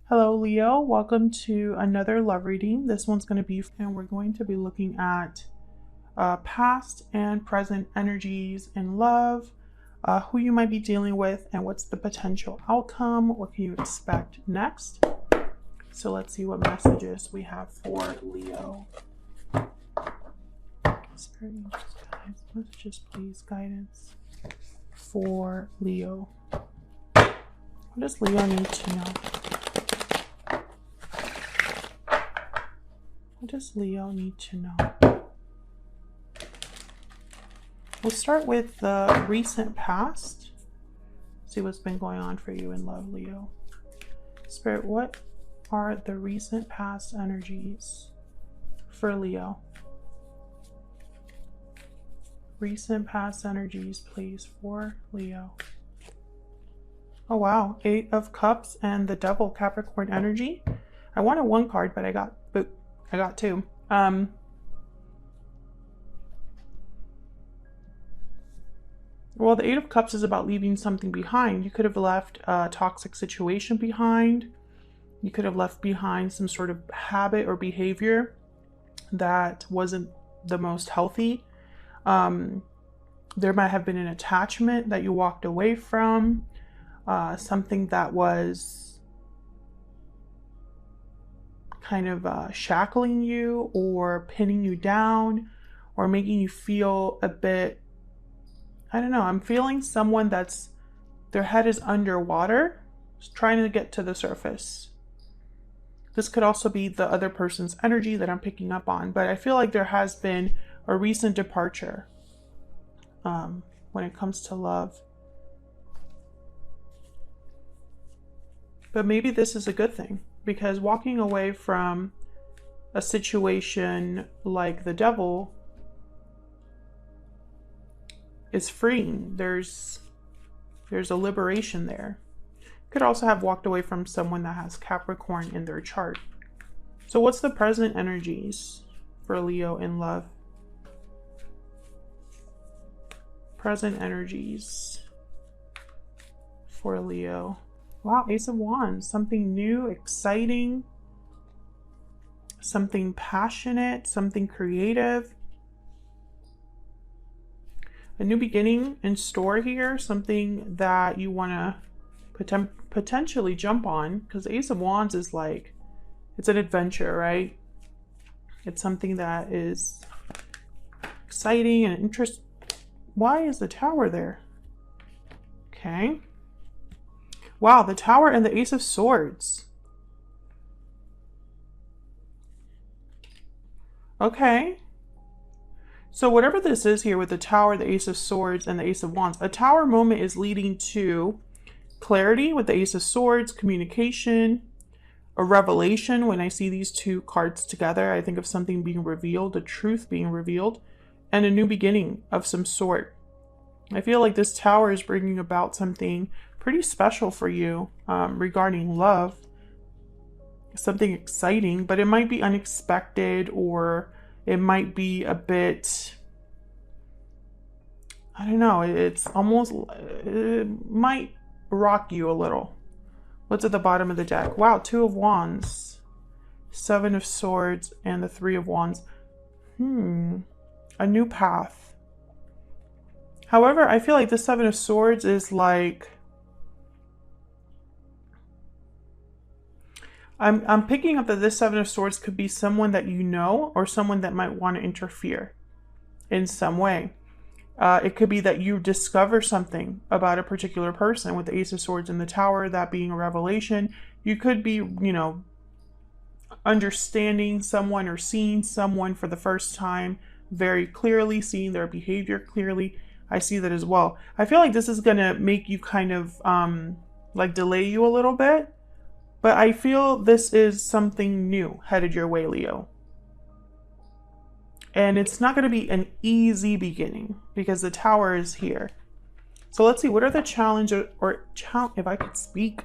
Hello, Leo. Welcome to another love reading. This one's going to be, and we're going to be looking at past and present energies in love, who you might be dealing with, and what's the potential outcome. What can you expect next? So let's see what messages we have for Leo. Spirit angels, guides, messages, please, guidance for Leo. What does Leo need to know? What does Leo need to know? We'll start with the recent past. See what's been going on for you in love, Leo. Spirit, what are the recent past energies for Leo? Recent past energies, please, for Leo. Oh, wow. 8 of Cups and the Devil, Capricorn energy. I wanted one card, but I got 2. Well, the 8 of Cups is about leaving something behind. You could have left a toxic situation behind. You could have left behind some sort of habit or behavior that wasn't the most healthy. There might have been an attachment that you walked away from, something that was kind of shackling you or pinning you down or making you feel a bit, I don't know, I'm feeling someone that's, their head is underwater, trying to get to the surface. This could also be the other person's energy that I'm picking up on, but I feel like there has been a recent departure when it comes to love. But maybe this is a good thing, because walking away from a situation like the Devil is freeing. There's a liberation there. Could also have walked away from someone that has Capricorn in their chart. So what's the present energies for Leo in love? Present energies for Leo. Wow, Ace of Wands. Something new, exciting, something passionate, something creative. A new beginning in store here, something that you want to potentially jump on, because Ace of Wands is like, it's an adventure, right? It's something that is exciting and interesting. Why is the Tower there? Okay. Wow, the Tower and the Ace of Swords. Okay. So whatever this is here with the Tower, the Ace of Swords, and the Ace of Wands, a Tower moment is leading to clarity with the Ace of Swords, communication, a revelation. When I see these two cards together, I think of something being revealed, a truth being revealed, and a new beginning of some sort. I feel like this Tower is bringing about something pretty special for you regarding love. Something exciting, but it might be unexpected, or it might be a bit, I don't know, it's almost, it might rock you a little. What's at the bottom of the deck? Wow, 2 of Wands, 7 of Swords, and the 3 of Wands. A new path. However, I feel like the 7 of Swords is like, I'm picking up that this 7 of Swords could be someone that you know, or someone that might want to interfere in some way. It could be that you discover something about a particular person with the Ace of Swords in the Tower, that being a revelation. You could be, you know, understanding someone or seeing someone for the first time very clearly, seeing their behavior clearly. I see that as well. I feel like this is going to make you kind of like delay you a little bit. But I feel this is something new headed your way, Leo. And it's not going to be an easy beginning because the Tower is here. So let's see, what are the challenges, if I could speak,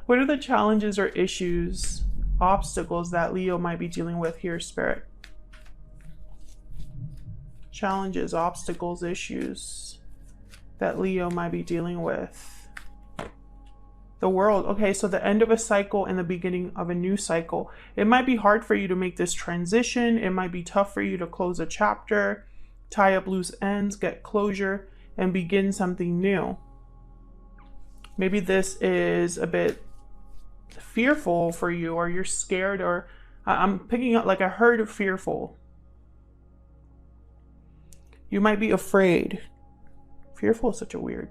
what are the challenges or issues, obstacles that Leo might be dealing with here, Spirit? Challenges, obstacles, issues that Leo might be dealing with. The World. Okay, so the end of a cycle and the beginning of a new cycle. It might be hard for you to make this transition. It might be tough for you to close a chapter, tie up loose ends, get closure, and begin something new. Maybe this is a bit fearful for you, or you're scared, or I'm picking up, like, I heard fearful. You might be afraid. Fearful is such a weird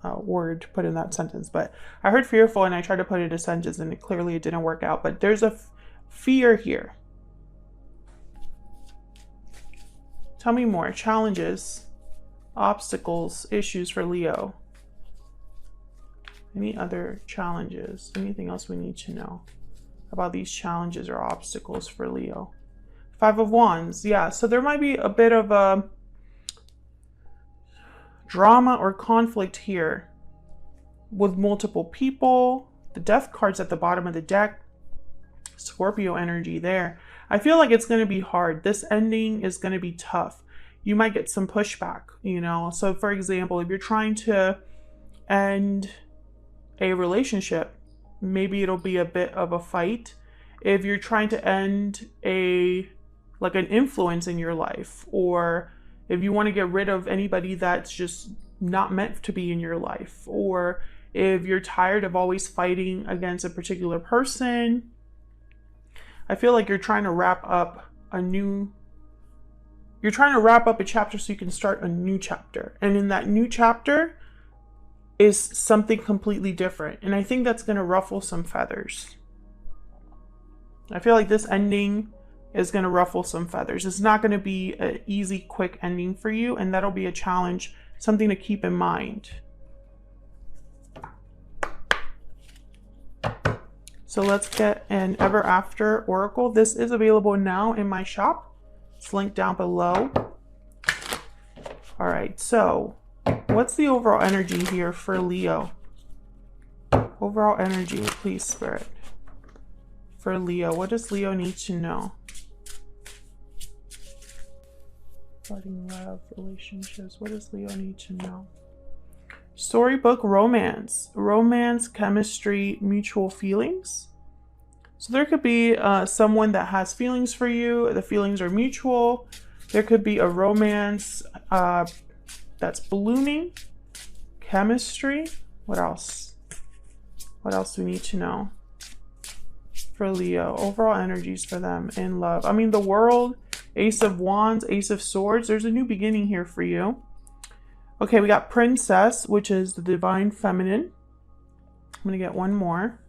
word to put in that sentence, but I heard fearful and I tried to put it in a sentence and it didn't work out. But there's a fear here. Tell me more. Challenges, obstacles, issues for Leo. Any other challenges? Anything else we need to know about these challenges or obstacles for Leo? Five of Wands. Yeah, so there might be a bit of a drama or conflict here with multiple people. The Death card's at the bottom of the deck. Scorpio energy there. I feel like it's going to be hard. This ending is going to be tough. You might get some pushback, you know. So for example, if you're trying to end a relationship, maybe it'll be a bit of a fight. If you're trying to end an influence in your life, or if you want to get rid of anybody that's just not meant to be in your life, or if you're tired of always fighting against a particular person, I feel like you're trying to wrap up a chapter so you can start a new chapter. And in that new chapter is something completely different. And I think that's going to ruffle some feathers. I feel like this ending is going to ruffle some feathers. It's not going to be an easy, quick ending for you, and that'll be a challenge, something to keep in mind. So let's get an Ever After Oracle. This is available now in my shop. It's linked down below. All right, so what's the overall energy here for Leo? Overall energy, please, Spirit. For Leo, what does Leo need to know? Starting love, relationships. What does Leo need to know? Storybook romance. Romance, chemistry, mutual feelings. So there could be someone that has feelings for you. The feelings are mutual. There could be a romance that's ballooning. Chemistry. What else? What else do we need to know for Leo? Overall energies for them in love. I mean, the World, Ace of Wands, Ace of Swords. There's a new beginning here for you. Okay, we got Princess, which is the divine feminine. I'm going to get one more.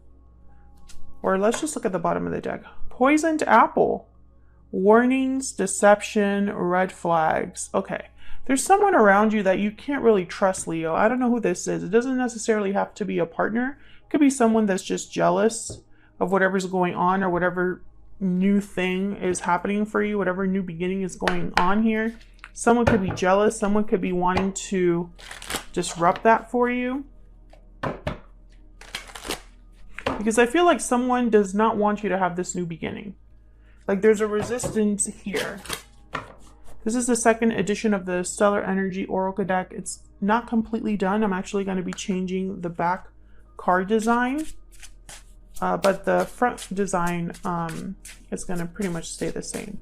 Or let's just look at the bottom of the deck. Poisoned apple. Warnings, deception, red flags. Okay. There's someone around you that you can't really trust, Leo. I don't know who this is. It doesn't necessarily have to be a partner. It could be someone that's just jealous of whatever's going on, or whatever new thing is happening for you, whatever new beginning is going on here. Someone could be jealous. Someone could be wanting to disrupt that for you. Because I feel like someone does not want you to have this new beginning. Like there's a resistance here. This is the second edition of the Stellar Energy Oracle deck. It's not completely done. I'm actually going to be changing the back card design. But the front design is going to pretty much stay the same.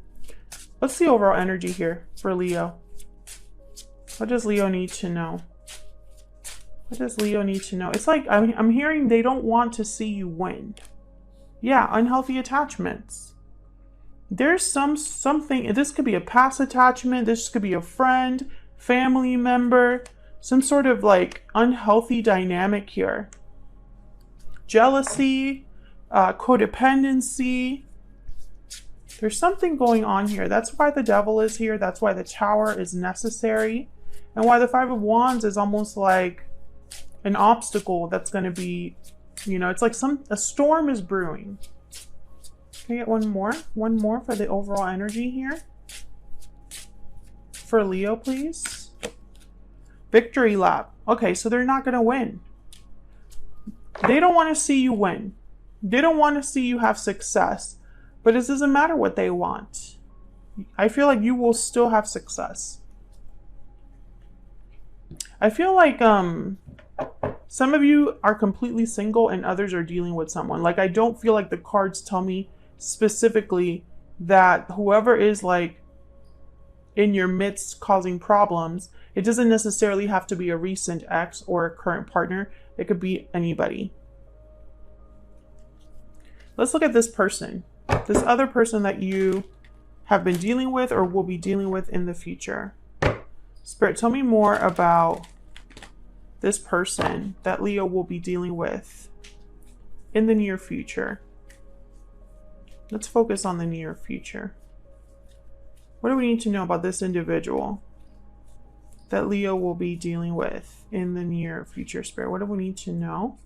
What's the overall energy here for Leo? What does Leo need to know? What does Leo need to know? It's like I'm hearing they don't want to see you win. Yeah, unhealthy attachments. There's something, this could be a past attachment, this could be a friend, family member, some sort of like unhealthy dynamic here. Jealousy, codependency. There's something going on here. That's why the Devil is here. That's why the Tower is necessary. And why the Five of Wands is almost like an obstacle that's going to be, you know, it's like a storm is brewing. Can I get one more? One more for the overall energy here. For Leo, please. Victory lap. Okay, so they're not going to win. They don't want to see you win. They don't want to see you have success. But it doesn't matter what they want. I feel like you will still have success. I feel like Some of you are completely single and others are dealing with someone. Like, I don't feel like the cards tell me specifically that whoever is like in your midst causing problems, it doesn't necessarily have to be a recent ex or a current partner. It could be anybody. Let's look at this person, this other person that you have been dealing with or will be dealing with in the future. Spirit, tell me more about this person that Leo will be dealing with in the near future. Let's focus on the near future. What do we need to know about this individual that Leo will be dealing with in the near future, Spirit? What do we need to know?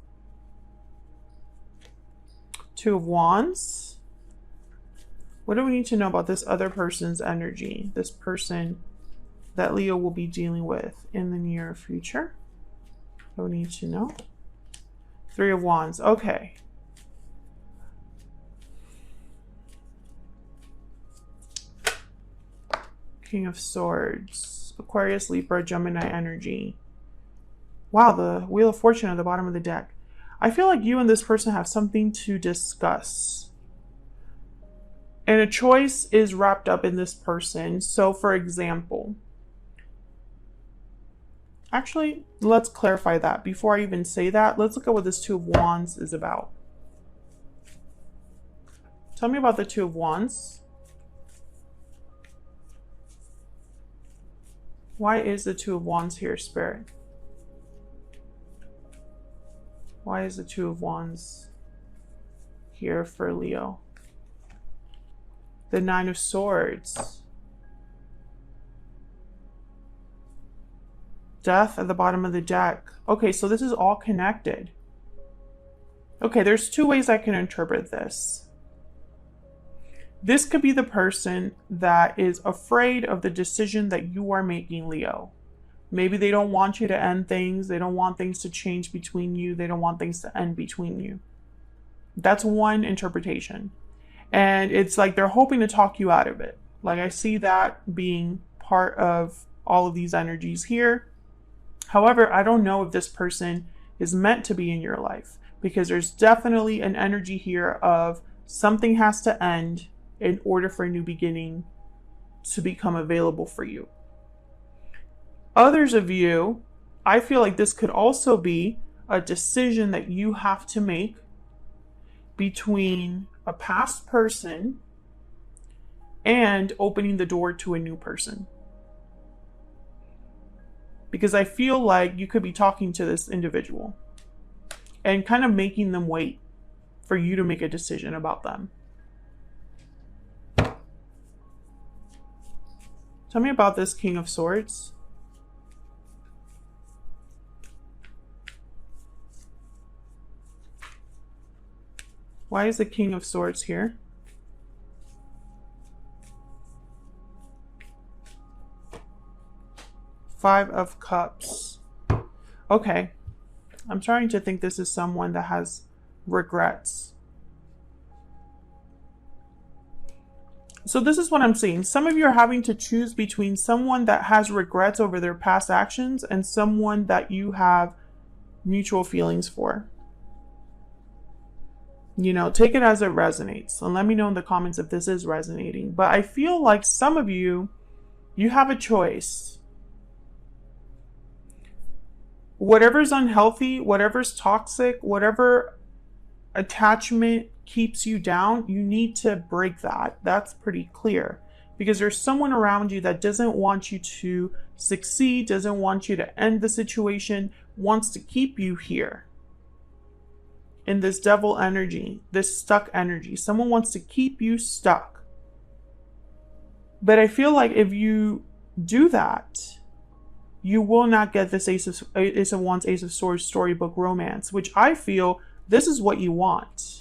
Two of Wands. What do we need to know about this other person's energy? This person that Leo will be dealing with in the near future. What do we need to know? Three of Wands. Okay. King of Swords. Aquarius, Libra, Gemini energy. Wow, the Wheel of Fortune at the bottom of the deck. I feel like you and this person have something to discuss. And a choice is wrapped up in this person. So, for example, actually, let's clarify that. Before I even say that, let's look at what this Two of Wands is about. Tell me about the Two of Wands. Why is the Two of Wands here, Spirit? Why is the Two of Wands here for Leo? The Nine of Swords. Death at the bottom of the deck. Okay, so this is all connected. Okay, there's two ways I can interpret this. This could be the person that is afraid of the decision that you are making, Leo. Maybe they don't want you to end things. They don't want things to change between you. They don't want things to end between you. That's one interpretation. And it's like they're hoping to talk you out of it. Like, I see that being part of all of these energies here. However, I don't know if this person is meant to be in your life, because there's definitely an energy here of something has to end in order for a new beginning to become available for you. Others of you, I feel like this could also be a decision that you have to make between a past person and opening the door to a new person. Because I feel like you could be talking to this individual and kind of making them wait for you to make a decision about them. Tell me about this King of Swords. Why is the King of Swords here? Five of Cups. Okay. I'm starting to think this is someone that has regrets. So this is what I'm seeing. Some of you are having to choose between someone that has regrets over their past actions and someone that you have mutual feelings for. You know, take it as it resonates. And let me know in the comments if this is resonating. But I feel like some of you, you have a choice. Whatever's unhealthy, whatever's toxic, whatever attachment keeps you down, you need to break that. That's pretty clear. Because there's someone around you that doesn't want you to succeed, doesn't want you to end the situation, wants to keep you here. In this devil energy, this stuck energy. Someone wants to keep you stuck. But I feel like if you do that, you will not get this Ace of Wands, Ace of Swords storybook romance, which I feel this is what you want.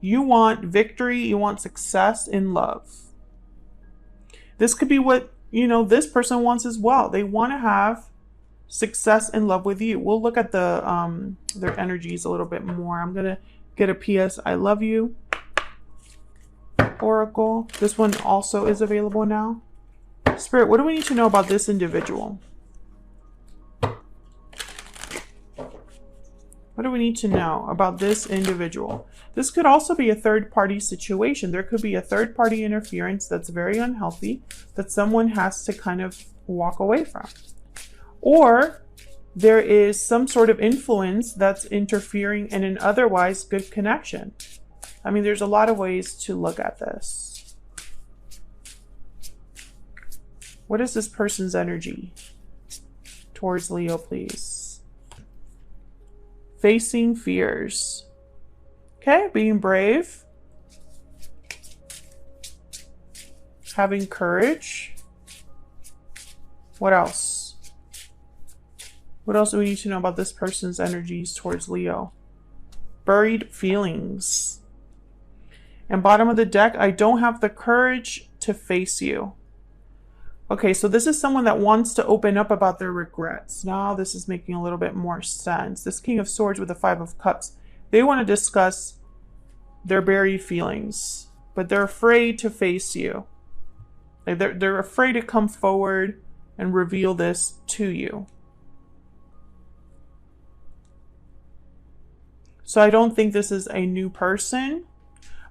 You want victory, you want success in love. This could be what, you know, this person wants as well. They want to have success in love with you. We'll look at the their energies a little bit more. I'm gonna get a PS I love you oracle. This one also is available now. Spirit, what do we need to know about this individual? What do we need to know about this individual? This could also be a third-party situation. There could be a third-party interference that's very unhealthy that someone has to kind of walk away from. Or there is some sort of influence that's interfering in an otherwise good connection. I mean, there's a lot of ways to look at this. What is this person's energy towards Leo, please? Facing fears. Okay, being brave. Having courage. What else? What else do we need to know about this person's energies towards Leo? Buried feelings. And bottom of the deck, I don't have the courage to face you. Okay, so this is someone that wants to open up about their regrets. Now this is making a little bit more sense. This King of Swords with the Five of Cups. They want to discuss their buried feelings, but they're afraid to face you. They're afraid to come forward and reveal this to you. So I don't think this is a new person.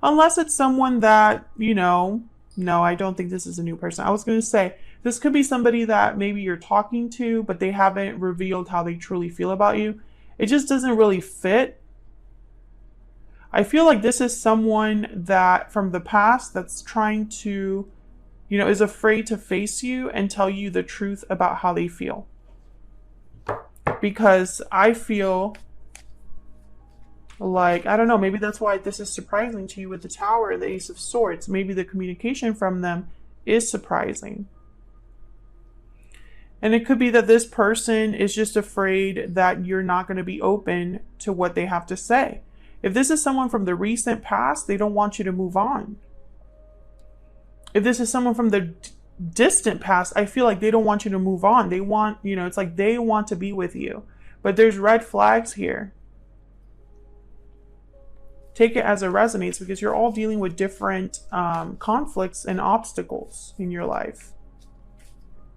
Unless it's someone that, you know, no, I don't think this is a new person. I was going to say, this could be somebody that maybe you're talking to, but they haven't revealed how they truly feel about you. It just doesn't really fit. I feel like this is someone that from the past that's trying to, you know, is afraid to face you and tell you the truth about how they feel. Because I feel like, I don't know, maybe that's why this is surprising to you with the Tower and the Ace of Swords. Maybe the communication from them is surprising. And it could be that this person is just afraid that you're not going to be open to what they have to say. If this is someone from the recent past, they don't want you to move on. If this is someone from the distant past, I feel like they don't want you to move on. They want, you know, it's like they want to be with you. But there's red flags here. Take it as it resonates because you're all dealing with different conflicts and obstacles in your life.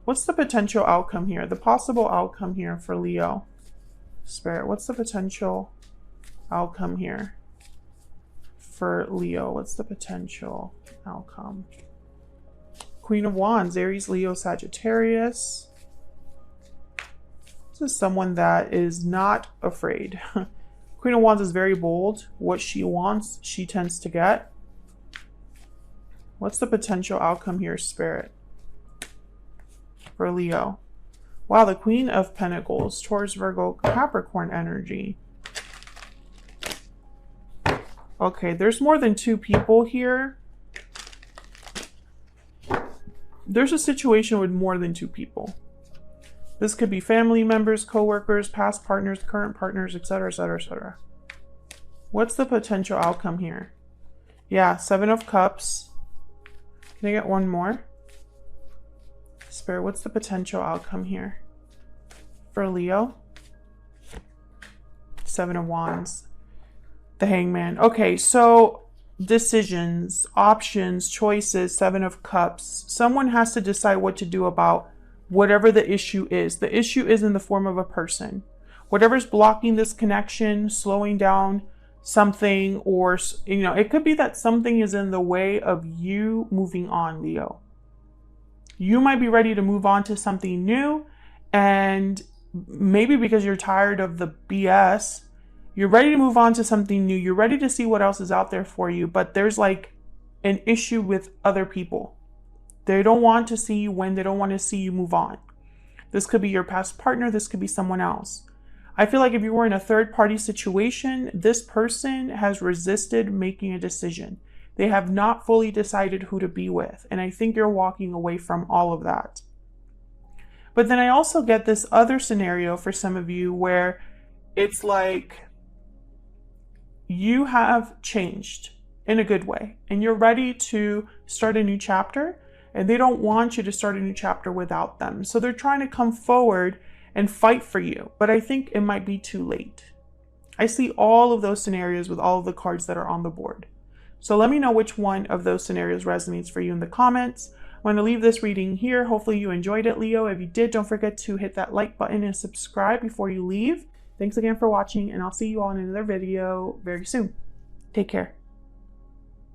What's the potential outcome here? The possible outcome here for Leo. Spirit, what's the potential outcome here for Leo? What's the potential outcome? Queen of Wands, Aries, Leo, Sagittarius. This is someone that is not afraid. Queen of Wands is very bold. What she wants, she tends to get. What's the potential outcome here, Spirit? For Leo. Wow, the Queen of Pentacles, Taurus, Virgo, Capricorn energy. Okay, there's more than two people here. There's a situation with more than two people. This could be family members, co-workers, past partners, current partners, etc., etc., etc. What's the potential outcome here? Yeah, Seven of Cups. Can I get one more? Spirit, what's the potential outcome here for Leo? Seven of Wands. The Hangman. Okay, so decisions, options, choices, Seven of Cups. Someone has to decide what to do about whatever the issue is. The issue is in the form of a person. Whatever's blocking this connection, slowing down something, or, you know, it could be that something is in the way of you moving on, Leo. You might be ready to move on to something new, and maybe because you're tired of the BS, you're ready to move on to something new. You're ready to see what else is out there for you, but there's like an issue with other people. They don't want to see you win. They don't want to see you move on. This could be your past partner. This could be someone else. I feel like if you were in a third-party situation, this person has resisted making a decision. They have not fully decided who to be with. And I think you're walking away from all of that. But then I also get this other scenario for some of you where it's like you have changed in a good way and you're ready to start a new chapter, and they don't want you to start a new chapter without them. So they're trying to come forward and fight for you, but I think it might be too late. I see all of those scenarios with all of the cards that are on the board. So let me know which one of those scenarios resonates for you in the comments. I'm going to leave this reading here. Hopefully you enjoyed it, Leo. If you did, don't forget to hit that like button and subscribe before you leave. Thanks again for watching, and I'll see you all in another video very soon. Take care.